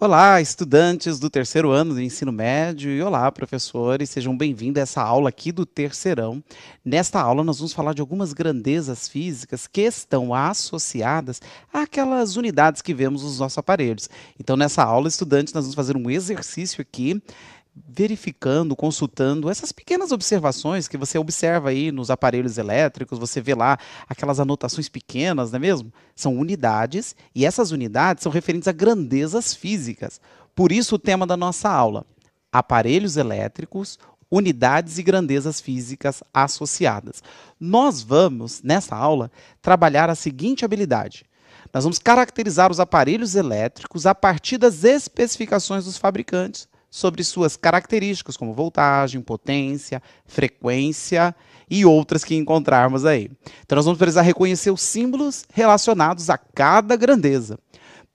Olá, estudantes do terceiro ano do ensino médio e olá, professores, sejam bem-vindos a essa aula aqui do Terceirão. Nesta aula nós vamos falar de algumas grandezas físicas que estão associadas àquelas unidades que vemos nos nossos aparelhos. Então, nessa aula, estudantes, nós vamos fazer um exercício aqui, verificando, consultando essas pequenas observações que você observa aí nos aparelhos elétricos, você vê lá aquelas anotações pequenas, não é mesmo? São unidades e essas unidades são referentes a grandezas físicas. Por isso o tema da nossa aula, aparelhos elétricos, unidades e grandezas físicas associadas. Nós vamos, nessa aula, trabalhar a seguinte habilidade. Nós vamos caracterizar os aparelhos elétricos a partir das especificações dos fabricantes, sobre suas características, como voltagem, potência, frequência e outras que encontrarmos aí. Então, nós vamos precisar reconhecer os símbolos relacionados a cada grandeza.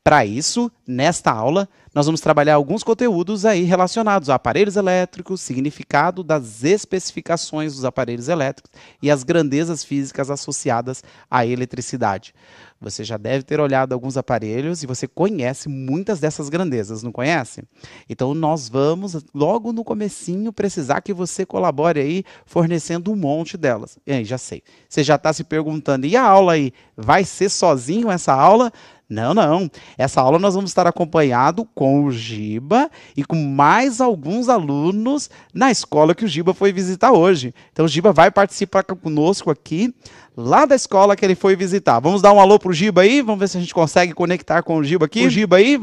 Para isso, nesta aula, nós vamos trabalhar alguns conteúdos aí relacionados a aparelhos elétricos, significado das especificações dos aparelhos elétricos e as grandezas físicas associadas à eletricidade. Você já deve ter olhado alguns aparelhos e você conhece muitas dessas grandezas, não conhece? Então nós vamos, logo no comecinho, precisar que você colabore aí, fornecendo um monte delas. E aí, já sei. Você já está se perguntando, e a aula aí? Vai ser sozinho essa aula? Não, não. Essa aula nós vamos estar acompanhado com o Giba e com mais alguns alunos na escola que o Giba foi visitar hoje. Então o Giba vai participar conosco aqui, lá da escola que ele foi visitar. Vamos dar um alô pro Giba aí? Vamos ver se a gente consegue conectar com o Giba aqui. O Giba aí,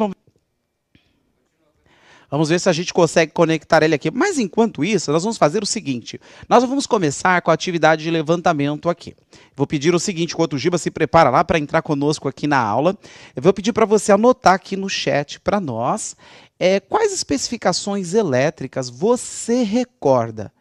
Vamos ver se a gente consegue conectar ele aqui. Mas enquanto isso, nós vamos fazer o seguinte. Nós vamos começar com a atividade de levantamento aqui. Vou pedir o seguinte, enquanto o Giba se prepara lá para entrar conosco aqui na aula, eu vou pedir para você anotar aqui no chat para nós quais especificações elétricas você recorda.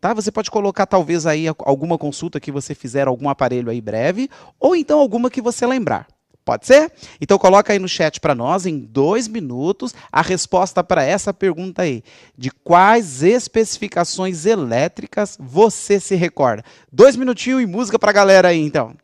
Tá? Você pode colocar talvez aí alguma consulta que você fizer, algum aparelho aí breve, ou então alguma que você lembrar. Pode ser? Então coloca aí no chat para nós, em 2 minutos, a resposta para essa pergunta aí. De quais especificações elétricas você se recorda? 2 minutinhos e música para a galera aí, então.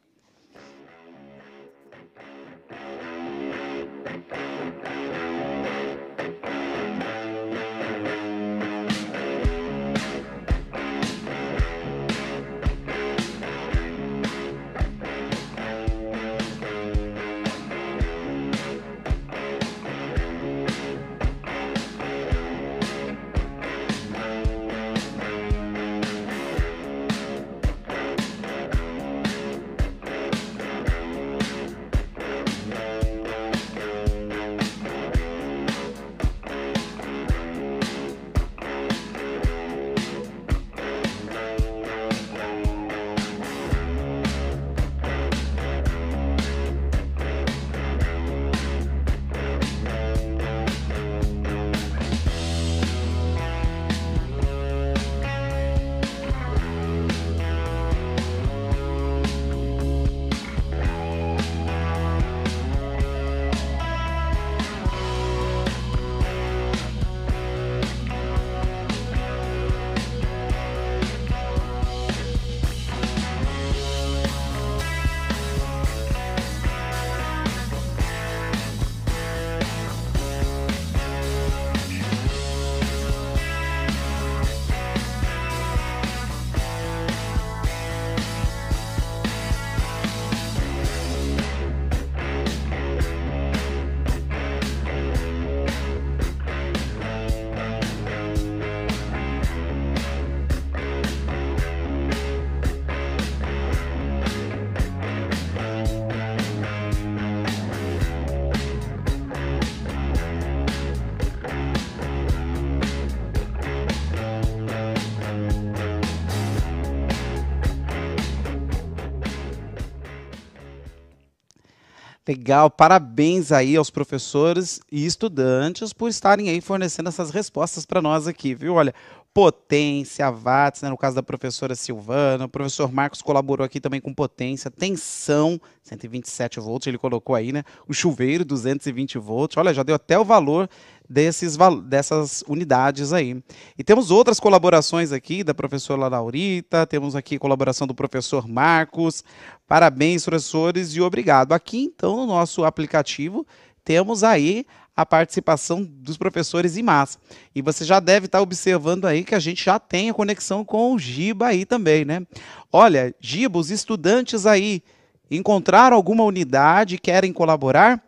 Legal, parabéns aí aos professores e estudantes por estarem aí fornecendo essas respostas para nós aqui, viu? Olha, potência, watts, né, no caso da professora Silvana, o professor Marcos colaborou aqui também com potência, tensão, 127 volts, ele colocou aí, né? O chuveiro, 220 volts, olha, já deu até o valor dessas unidades aí. E temos outras colaborações aqui da professora Laurita, temos aqui colaboração do professor Marcos. Parabéns, professores, e obrigado. Aqui, então, no nosso aplicativo, temos aí a participação dos professores em massa. E você já deve estar observando aí que a gente já tem a conexão com o Giba aí também, né? Olha, Giba, os estudantes aí encontraram alguma unidade e querem colaborar?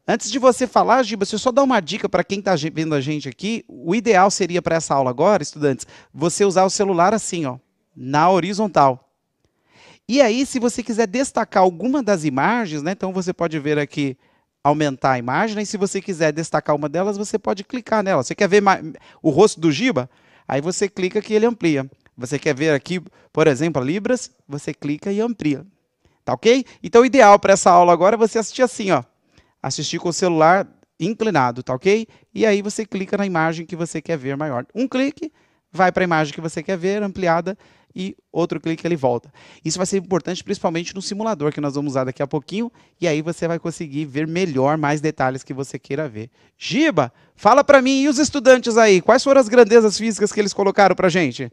Antes de você falar, Giba, deixa eu só dar uma dica para quem está vendo a gente aqui. O ideal seria para essa aula agora, estudantes, você usar o celular assim, ó, na horizontal. E aí, se você quiser destacar alguma das imagens, né, então você pode ver aqui, aumentar a imagem, né, e se você quiser destacar uma delas, você pode clicar nela. Você quer ver o rosto do Giba? Aí você clica que ele amplia. Você quer ver aqui, por exemplo, a Libras? Você clica e amplia. Tá ok? Então, o ideal para essa aula agora é você assistir assim, ó. Assistir com o celular inclinado, tá ok? E aí você clica na imagem que você quer ver maior. Um clique, vai para a imagem que você quer ver, ampliada, e outro clique ele volta. Isso vai ser importante principalmente no simulador, que nós vamos usar daqui a pouquinho, e aí você vai conseguir ver melhor mais detalhes que você queira ver. Giba, fala para mim, e os estudantes aí, quais foram as grandezas físicas que eles colocaram para gente?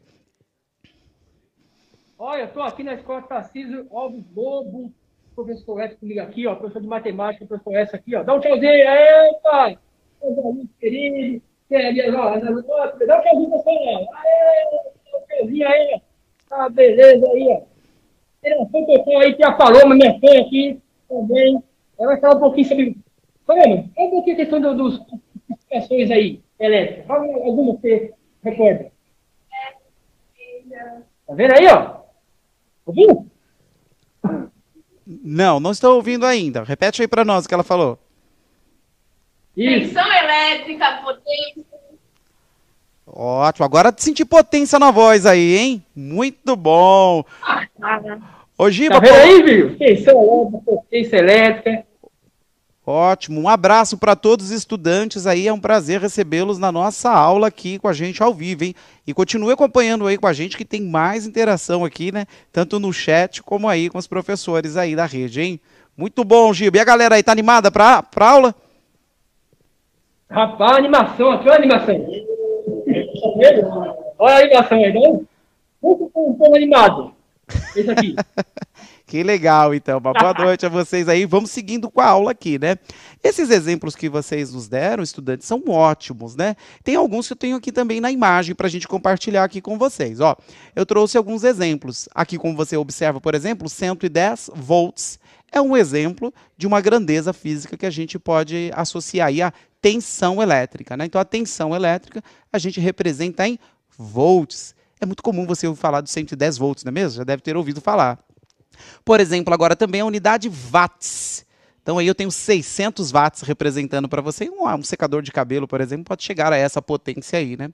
Olha, eu estou aqui na escola Tarcísio Alves Lobo, professor Edson comigo aqui, ó, professor de matemática, professor Edson aqui, ó. Dá um tchauzinho aí, pai! Meus alunos queridos, tem ali as aulas, dá um tchauzinho, pessoal! Aê, dá um tchauzinho aí, ah, beleza aí, ó. Tem um pouco aí, tem a Paloma, minha fã aqui, também. Ela vai falar um pouquinho sobre... Paloma, fala um pouquinho a questão dos explicações aí, elétricas. Fala alguma que você recorda. Tá vendo aí, ó? Ouvindo? Não, não estou ouvindo ainda. Repete aí para nós o que ela falou. Isso. Tensão elétrica, potência. Ótimo, agora senti potência na voz aí, hein? Muito bom. Ô, Giba, Tá vendo aí, viu? Tensão elétrica, potência elétrica. ótimo, um abraço para todos os estudantes aí, é um prazer recebê-los na nossa aula aqui com a gente ao vivo, hein? E continue acompanhando aí com a gente que tem mais interação aqui, né? Tanto no chat como aí com os professores aí da rede, hein? Muito bom, Giba. E a galera aí, tá animada para aula? Rapaz, animação, aqui, olha a animação. Tá vendo? Olha a animação aí, não? Muito um pouco animado. Esse aqui. Que legal, então. Uma boa noite a vocês aí. Vamos seguindo com a aula aqui, né? Esses exemplos que vocês nos deram, estudantes, são ótimos, né? Tem alguns que eu tenho aqui também na imagem para a gente compartilhar aqui com vocês. Ó, eu trouxe alguns exemplos. Aqui, como você observa, por exemplo, 110 volts é um exemplo de uma grandeza física que a gente pode associar aí à tensão elétrica, né? Então, a tensão elétrica a gente representa em volts. É muito comum você ouvir falar dos 110 volts, não é mesmo? Já deve ter ouvido falar. Por exemplo, agora também a unidade watts. Então aí eu tenho 600 watts representando para você. Um secador de cabelo, por exemplo, pode chegar a essa potência aí, né?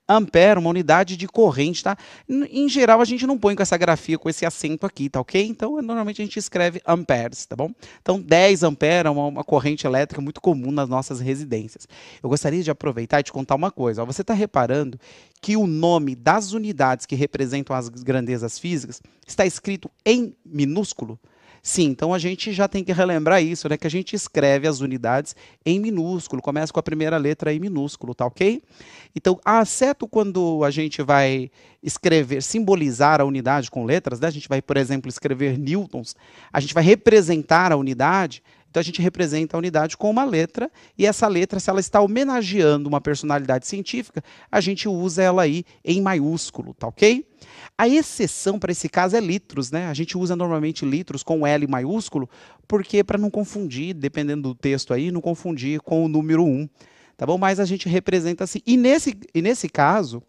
Ampere, uma unidade de corrente, tá? Em geral, a gente não põe com essa grafia, com esse acento aqui, tá ok? Então, normalmente a gente escreve amperes, tá bom? Então, 10 amperes é uma corrente elétrica muito comum nas nossas residências. Eu gostaria de aproveitar e te contar uma coisa. Ó, você está reparando que o nome das unidades que representam as grandezas físicas está escrito em minúsculo? Sim, então a gente já tem que relembrar isso, né? Que a gente escreve as unidades em minúsculo, começa com a primeira letra em minúsculo, tá ok? Então, exceto quando a gente vai escrever, simbolizar a unidade com letras, né? A gente vai, por exemplo, escrever newtons, a gente vai representar a unidade, então a gente representa a unidade com uma letra, e essa letra, se ela está homenageando uma personalidade científica, a gente usa ela aí em maiúsculo, tá ok? A exceção para esse caso é litros, né? A gente usa normalmente litros com L maiúsculo, porque para não confundir, dependendo do texto aí, não confundir com o número 1, tá bom? Mas a gente representa assim. E nesse caso,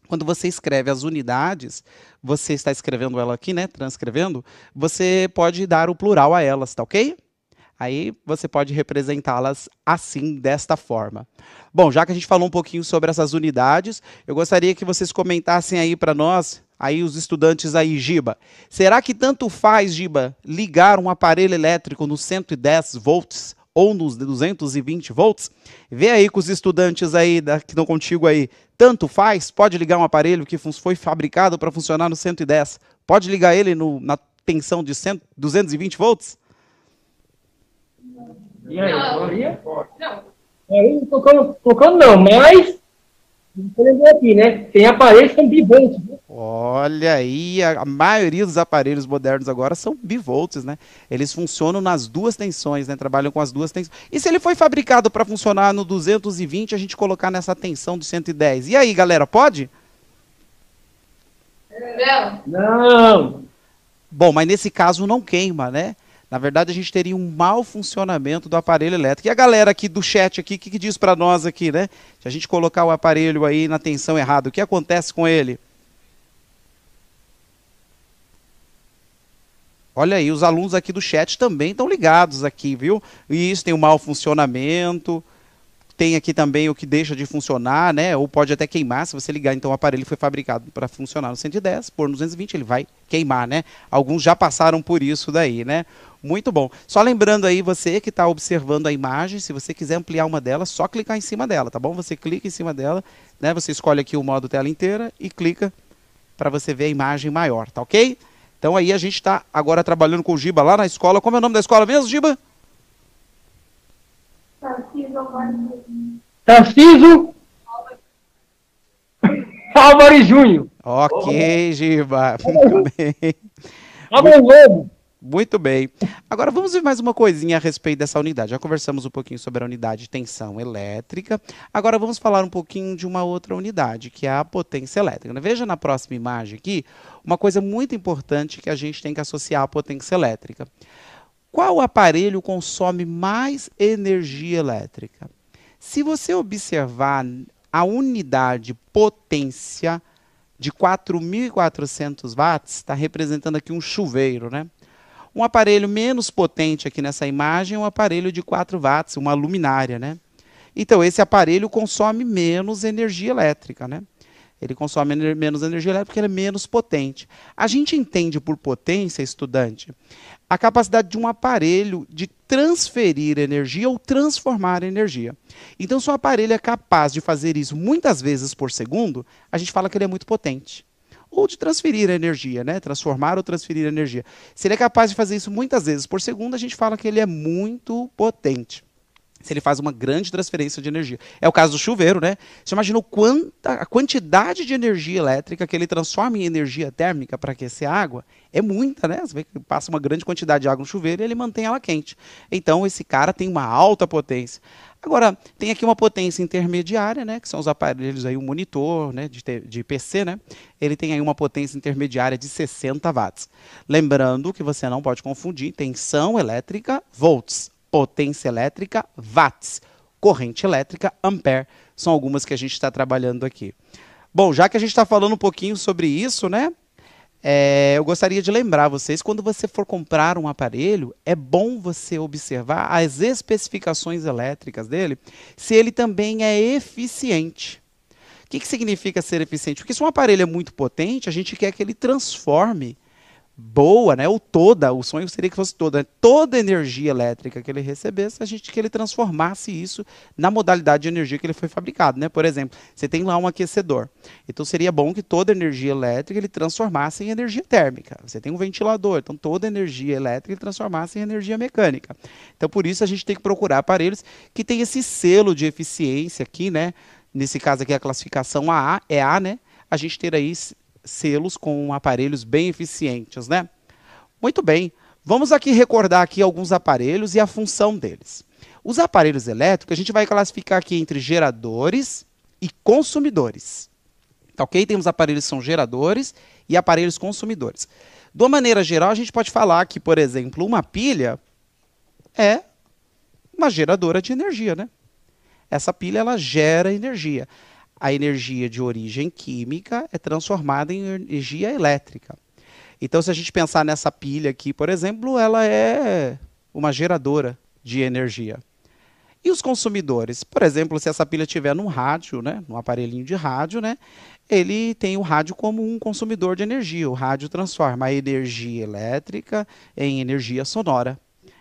quando você escreve as unidades, você está escrevendo ela aqui, né? Transcrevendo, você pode dar o plural a elas, tá ok? Aí você pode representá-las assim, desta forma. Bom, já que a gente falou um pouquinho sobre essas unidades, eu gostaria que vocês comentassem aí para nós, aí os estudantes aí, Giba. Será que tanto faz, Giba, ligar um aparelho elétrico nos 110 volts ou nos 220 volts? Vê aí com os estudantes aí que estão contigo aí. Tanto faz? Pode ligar um aparelho que foi fabricado para funcionar no 110? Pode ligar ele na tensão de 220 volts? E aí, Não. Maria? Não. Aí, tocando não, mas Você lembrou aqui, né? Tem aparelhos que são bivolts, né? Olha aí, a maioria dos aparelhos modernos agora são bivolts, né? Eles funcionam nas duas tensões, né? Trabalham com as duas tensões. E se ele foi fabricado para funcionar no 220, a gente colocar nessa tensão de 110? E aí, galera, pode? Não. Não. Bom, mas nesse caso não queima, né? Na verdade, a gente teria um mau funcionamento do aparelho elétrico. E a galera aqui do chat aqui, o que diz para nós aqui, né? Se a gente colocar o aparelho aí na tensão errada, o que acontece com ele? Olha aí, os alunos aqui do chat também estão ligados aqui, viu? E isso tem um mau funcionamento, tem aqui também o que deixa de funcionar, né? Ou pode até queimar, se você ligar. Então o aparelho foi fabricado para funcionar no 110, por no 220 ele vai queimar, né? Alguns já passaram por isso daí, né? Muito bom. Só lembrando aí, você que está observando a imagem, se você quiser ampliar uma delas, só clicar em cima dela, tá bom? Você clica em cima dela, né? Você escolhe aqui o modo tela inteira e clica para você ver a imagem maior, tá ok? Então aí a gente está agora trabalhando com o Giba lá na escola. Como é o nome da escola mesmo, Giba? Tarcísio Álvares Júnior. Ok, Giba. Muito bem. Álvares Lobo. Muito bem. Agora vamos ver mais uma coisinha a respeito dessa unidade. Já conversamos um pouquinho sobre a unidade de tensão elétrica. Agora vamos falar um pouquinho de uma outra unidade, que é a potência elétrica. Veja na próxima imagem aqui, uma coisa muito importante que a gente tem que associar à potência elétrica. Qual aparelho consome mais energia elétrica? Se você observar a unidade potência de 4.400 watts, está representando aqui um chuveiro, né? Um aparelho menos potente aqui nessa imagem é um aparelho de 4 watts, uma luminária, né? Então, esse aparelho consome menos energia elétrica, né? Ele consome menos energia elétrica porque ele é menos potente. A gente entende por potência, estudante, a capacidade de um aparelho de transferir energia ou transformar energia. Então, se o aparelho é capaz de fazer isso muitas vezes por segundo, a gente fala que ele é muito potente. Ou de transferir energia, né? Transformar ou transferir energia. Se ele é capaz de fazer isso muitas vezes por segundo, a gente fala que ele é muito potente. Se ele faz uma grande transferência de energia. É o caso do chuveiro, né? Você imaginou a quantidade de energia elétrica que ele transforma em energia térmica para aquecer a água? É muita, né? Você vê que passa uma grande quantidade de água no chuveiro e ele mantém ela quente. Então, esse cara tem uma alta potência. Agora, tem aqui uma potência intermediária, né? Que são os aparelhos aí, o monitor, né? De PC, né? Ele tem aí uma potência intermediária de 60 watts. Lembrando que você não pode confundir tensão elétrica, volts. Potência elétrica, watts. Corrente elétrica, ampere. São algumas que a gente está trabalhando aqui. Bom, já que a gente está falando um pouquinho sobre isso, né? Eu gostaria de lembrar vocês, quando você for comprar um aparelho, é bom você observar as especificações elétricas dele, se ele também é eficiente. O que significa ser eficiente? Porque se um aparelho é muito potente, a gente quer que ele transforme boa, né? Ou toda, o sonho seria que fosse toda, né? Toda a energia elétrica que ele recebesse, a gente que ele transformasse isso na modalidade de energia que ele foi fabricado, né? Por exemplo, você tem lá um aquecedor. Então seria bom que toda a energia elétrica ele transformasse em energia térmica. Você tem um ventilador, então toda a energia elétrica ele transformasse em energia mecânica. Então por isso a gente tem que procurar aparelhos que tem esse selo de eficiência aqui, né? Nesse caso aqui a classificação AA, é A, né? A gente ter aí selos com aparelhos bem eficientes, né? Muito bem. Vamos aqui recordar aqui alguns aparelhos e a função deles. Os aparelhos elétricos, a gente vai classificar aqui entre geradores e consumidores. Tá ok? Temos aparelhos que são geradores e aparelhos consumidores. De uma maneira geral, a gente pode falar que, por exemplo, uma pilha é uma geradora de energia, né? Essa pilha, ela gera energia. A energia de origem química é transformada em energia elétrica. Então, se a gente pensar nessa pilha aqui, por exemplo, ela é uma geradora de energia. E os consumidores? Por exemplo, se essa pilha estiver num rádio, né, num aparelhinho de rádio, né, ele tem o rádio como um consumidor de energia. O rádio transforma a energia elétrica em energia sonora.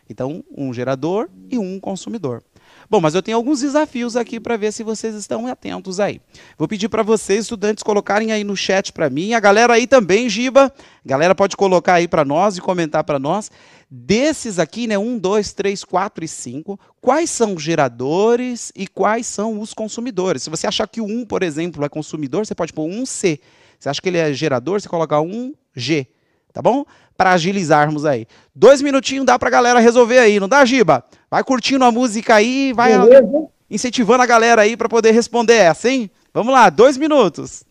Então, um gerador e um consumidor. Bom, mas eu tenho alguns desafios aqui para ver se vocês estão atentos aí. Vou pedir para vocês, estudantes, colocarem aí no chat para mim. A galera aí também, Giba. A galera pode colocar aí para nós e comentar para nós. Desses aqui, né, 1, 2, 3, 4 e 5, quais são os geradores e quais são os consumidores? Se você achar que o 1, por exemplo, é consumidor, você pode pôr 1C. Você acha que ele é gerador, você coloca 1G, tá bom? Para agilizarmos aí. 2 minutinhos dá pra galera resolver aí, não dá, Giba? Vai curtindo a música aí, vai incentivando a galera aí para poder responder essa, hein? Vamos lá, 2 minutos.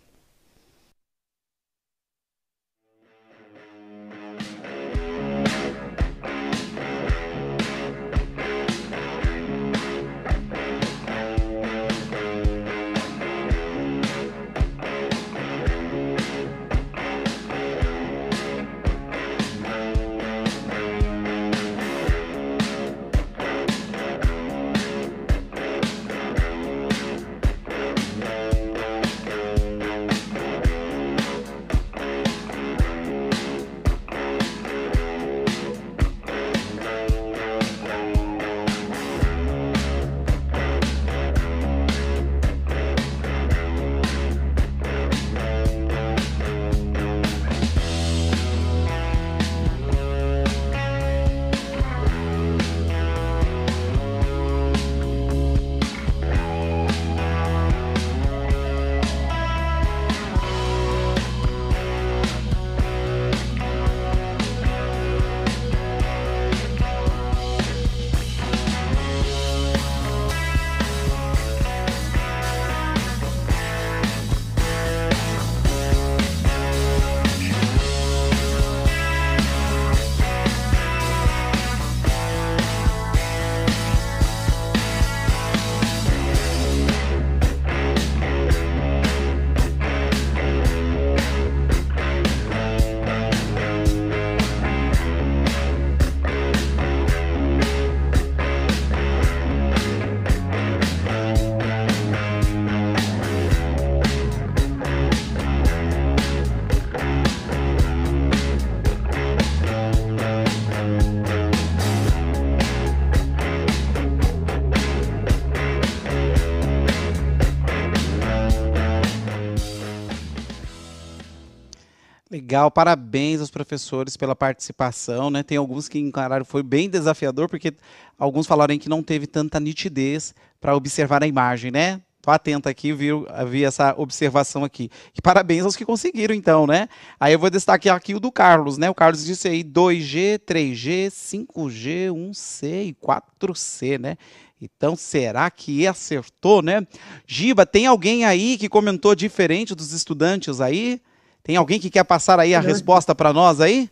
Legal, parabéns aos professores pela participação, né? Tem alguns que encararam, foi bem desafiador, porque alguns falaram que não teve tanta nitidez para observar a imagem, né? Tô atento aqui, vi essa observação aqui. E parabéns aos que conseguiram, então, né? Aí eu vou destacar aqui o do Carlos, né? O Carlos disse aí 2G, 3G, 5G, 1C e 4C, né? Então, será que acertou, né? Giba, tem alguém aí que comentou diferente dos estudantes aí? Tem alguém que quer passar aí a resposta para nós aí?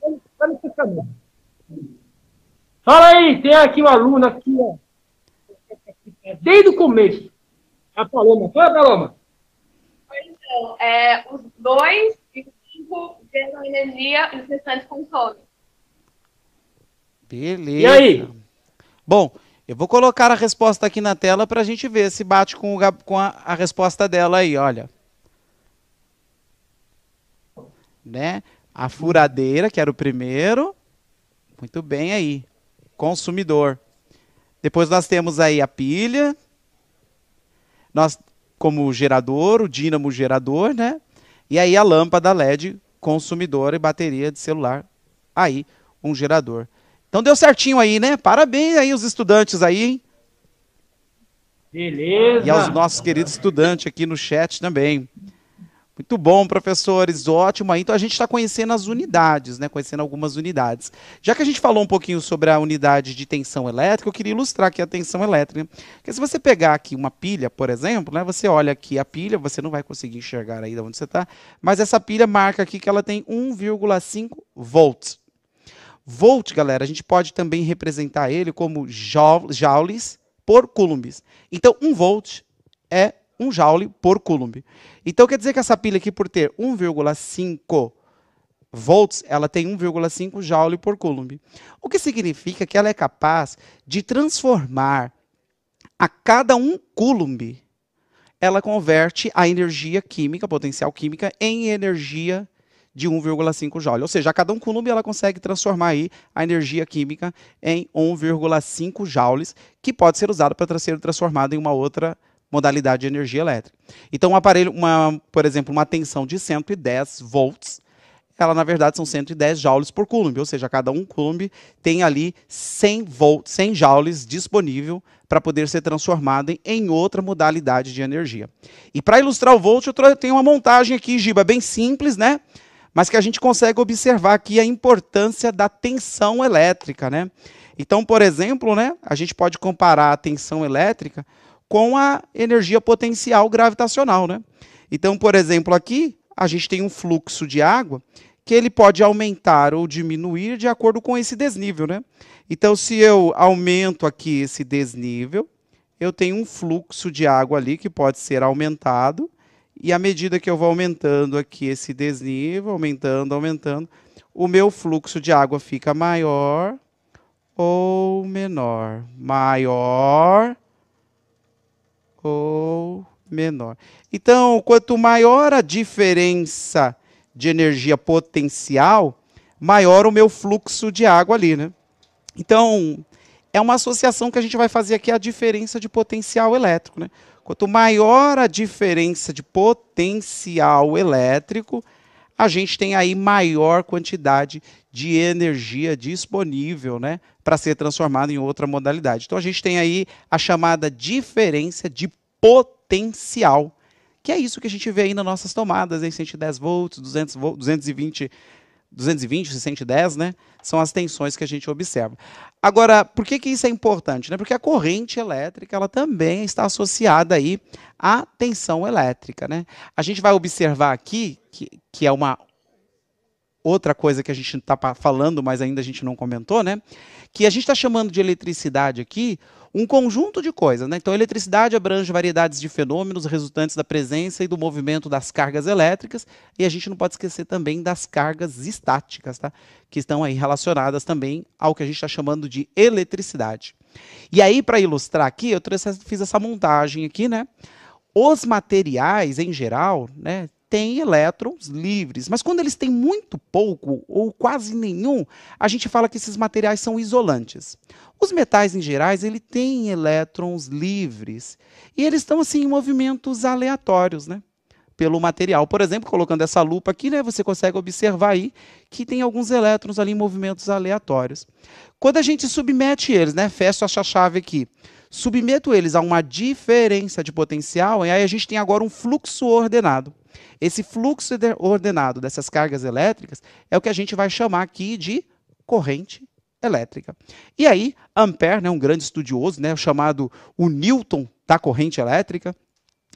Fala aí, tem aqui um aluno aqui, ó. Desde o começo. A Paloma. Fala, Paloma. Então, os 2 e 5 geram energia e os restantes consomem. Beleza. E aí? Bom, eu vou colocar a resposta aqui na tela para a gente ver se bate com a resposta dela aí, olha. Né? A furadeira, que era o primeiro. Muito bem aí. Consumidor. Depois nós temos aí a pilha. Nós, como gerador, o dínamo gerador, né? E aí a lâmpada LED, consumidor e bateria de celular. Aí, um gerador. Então deu certinho aí, né? Parabéns aí os estudantes aí, hein? Beleza. E aos nossos queridos estudantes aqui no chat também. Muito bom, professores, ótimo. Então a gente está conhecendo as unidades, né? Conhecendo algumas unidades. Já que a gente falou um pouquinho sobre a unidade de tensão elétrica, eu queria ilustrar aqui a tensão elétrica. Porque se você pegar aqui uma pilha, por exemplo, né? Você olha aqui a pilha, você não vai conseguir enxergar aí de onde você está, mas essa pilha marca aqui que ela tem 1,5 volts. Volt, galera, a gente pode também representar ele como joules por coulombs. Então, 1 volt é 1 joule por coulomb. Então, quer dizer que essa pilha aqui, por ter 1,5 volts, ela tem 1,5 joule por coulomb. O que significa que ela é capaz de transformar a cada 1 coulomb, ela converte a energia química, potencial química, em energia de 1,5 joule. Ou seja, a cada 1 coulomb ela consegue transformar aí a energia química em 1,5 joules, que pode ser usada para ser transformada em uma outra modalidade de energia elétrica. Então, um aparelho, por exemplo, uma tensão de 110 volts, ela na verdade são 110 joules por coulomb, ou seja, cada um coulomb tem ali 100 joules disponível para poder ser transformado em outra modalidade de energia. E para ilustrar o volt, eu tenho uma montagem aqui, Giba, bem simples, né? Mas que a gente consegue observar aqui a importância da tensão elétrica, né? Então, por exemplo, né, a gente pode comparar a tensão elétrica com a energia potencial gravitacional, né? Então, por exemplo, aqui a gente tem um fluxo de água que ele pode aumentar ou diminuir de acordo com esse desnível, né? Então, se eu aumento aqui esse desnível, eu tenho um fluxo de água ali que pode ser aumentado, e à medida que eu vou aumentando aqui esse desnível, aumentando, o meu fluxo de água fica maior ou menor, maior ou menor. Então, quanto maior a diferença de energia potencial, maior o meu fluxo de água ali, né? Então, é uma associação que a gente vai fazer aqui, a diferença de potencial elétrico, né? Quanto maior a diferença de potencial elétrico, a gente tem aí maior quantidade de energia disponível, né, para ser transformada em outra modalidade. Então, a gente tem aí a chamada diferença de potencial, que é isso que a gente vê aí nas nossas tomadas, em 110 volts, 200 volts, 220, 110, né? São as tensões que a gente observa. Agora, por que isso é importante? Né? Porque a corrente elétrica ela também está associada aí à tensão elétrica, né? A gente vai observar aqui, que é uma outra coisa que a gente está falando, mas ainda a gente não comentou, né? Que a gente está chamando de eletricidade aqui um conjunto de coisas, né? Então, a eletricidade abrange variedades de fenômenos resultantes da presença e do movimento das cargas elétricas, e a gente não pode esquecer também das cargas estáticas, tá? Que estão aí relacionadas também ao que a gente está chamando de eletricidade. E aí, para ilustrar aqui, eu fiz essa montagem aqui, né? Os materiais, em geral, né, têm elétrons livres, mas quando eles têm muito pouco ou quase nenhum, a gente fala que esses materiais são isolantes. Os metais, em geral, eles têm elétrons livres e eles estão assim em movimentos aleatórios, né, pelo material. Por exemplo, colocando essa lupa aqui, né, você consegue observar aí que tem alguns elétrons ali em movimentos aleatórios. Quando a gente submete eles, né, fecho essa chave aqui, submeto eles a uma diferença de potencial, e aí a gente tem agora um fluxo ordenado. Esse fluxo ordenado dessas cargas elétricas é o que a gente vai chamar aqui de corrente elétrica. E aí, Ampère, né, um grande estudioso, né, chamado o Newton da corrente elétrica,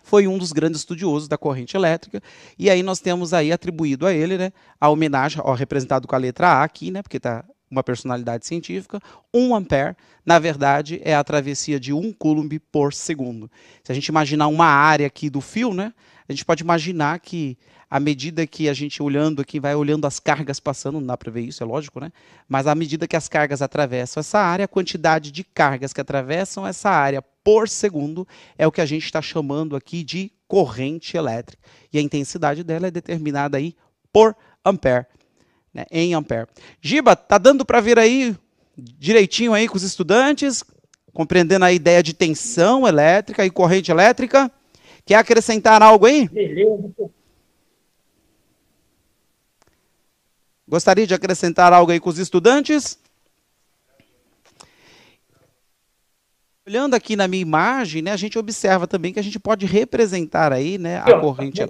foi um dos grandes estudiosos da corrente elétrica, e aí nós temos aí atribuído a ele, né, a homenagem, ó, representado com a letra A aqui, né, porque está uma personalidade científica, 1 ampere, na verdade, é a travessia de 1 coulomb por segundo. Se a gente imaginar uma área aqui do fio, né, a gente pode imaginar que, à medida que a gente olhando aqui, vai olhando as cargas passando, não dá para ver isso, é lógico, né? Mas à medida que as cargas atravessam essa área, a quantidade de cargas que atravessam essa área por segundo é o que a gente está chamando aqui de corrente elétrica. E a intensidade dela é determinada aí por ampere, né, em ampere. Giba, tá dando para ver aí direitinho aí com os estudantes, compreendendo a ideia de tensão elétrica e corrente elétrica? Quer acrescentar algo aí? Beleza. Gostaria de acrescentar algo aí com os estudantes? Olhando aqui na minha imagem, né, a gente observa também que a gente pode representar aí, né, a corrente. A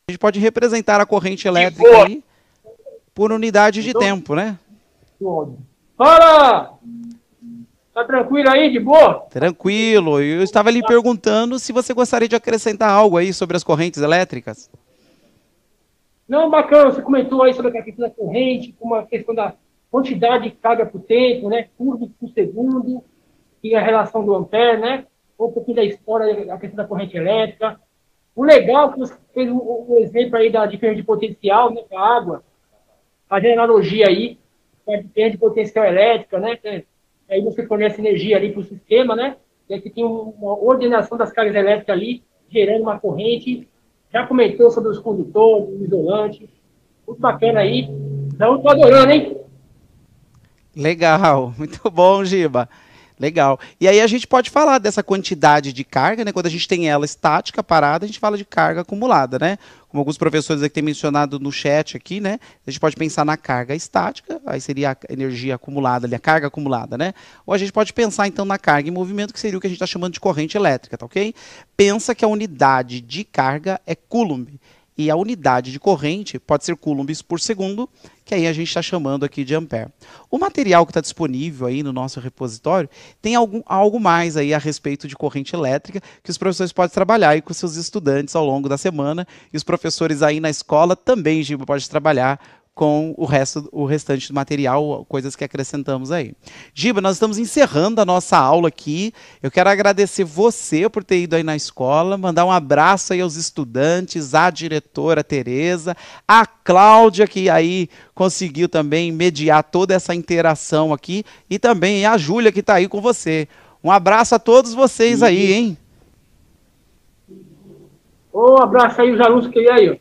gente pode representar a corrente elétrica aí por unidade de tempo, né? Fala! Tá tranquilo aí, de boa? Tranquilo. Eu estava lhe perguntando se você gostaria de acrescentar algo aí sobre as correntes elétricas. Não, bacana, você comentou aí sobre a questão da corrente, como a questão da quantidade de carga por tempo, né? Curva por segundo, e a relação do ampere, né? Um pouquinho da história da questão da corrente elétrica. O legal é que você fez um exemplo aí da diferença de potencial, né? Com a água, fazendo analogia aí, com a diferença de potencial elétrica, né? Aí você fornece energia ali para o sistema, né? E aqui tem uma ordenação das cargas elétricas ali, gerando uma corrente. Já comentou sobre os condutores, o isolante. Muito bacana aí. Então, estou adorando, hein? Legal, muito bom, Giba. Legal. E aí a gente pode falar dessa quantidade de carga, né? Quando a gente tem ela estática, parada, a gente fala de carga acumulada, né? Como alguns professores aqui têm mencionado no chat aqui, né? A gente pode pensar na carga estática, aí seria a energia acumulada ali, a carga acumulada, né? Ou a gente pode pensar então na carga em movimento, que seria o que a gente está chamando de corrente elétrica, tá ok? Pensa que a unidade de carga é coulomb. E a unidade de corrente pode ser coulombs por segundo, que aí a gente está chamando aqui de ampere. O material que está disponível aí no nosso repositório tem algo mais aí a respeito de corrente elétrica que os professores podem trabalhar aí com seus estudantes ao longo da semana. E os professores aí na escola também, Giba, podem trabalhar com o restante do material, coisas que acrescentamos aí. Giba, nós estamos encerrando a nossa aula aqui. Eu quero agradecer você por ter ido aí na escola, mandar um abraço aí aos estudantes, à diretora Tereza, a Cláudia, que aí conseguiu também mediar toda essa interação aqui, e também a Júlia, que está aí com você. Um abraço a todos vocês aí, hein? Um abraço aí, os alunos que aí, ó.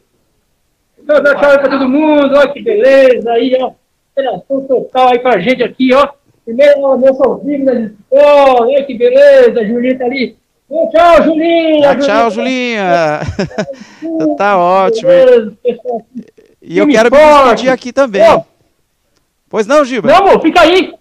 Dá tchau aí pra todo mundo, olha que beleza aí, ó. Interação total aí com a gente aqui, ó. Primeiro, nosso ao vivo da escola, olha que beleza, Julinha tá ali. Tchau, Julinha! Tchau, Julinha! Tá ótimo. Beleza, e eu quero me despedir aqui também. Ó. Pois não, Giba? Não, amor, fica aí.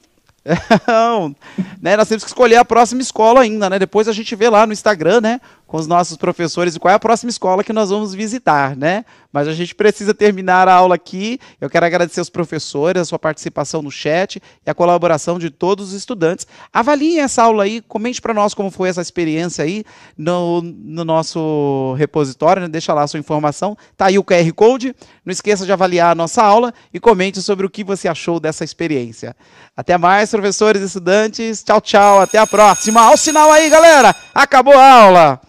Não, né, nós temos que escolher a próxima escola ainda, né? Depois a gente vê lá no Instagram, né, com os nossos professores, qual é a próxima escola que nós vamos visitar, né? Mas a gente precisa terminar a aula aqui. Eu quero agradecer aos professores, a sua participação no chat e a colaboração de todos os estudantes. Avaliem essa aula aí, comente para nós como foi essa experiência aí no nosso repositório, né? Deixa lá a sua informação. Tá aí o QR Code. Não esqueça de avaliar a nossa aula e comente sobre o que você achou dessa experiência. Até mais, professores e estudantes. Tchau, tchau. Até a próxima. Olha o sinal aí, galera. Acabou a aula.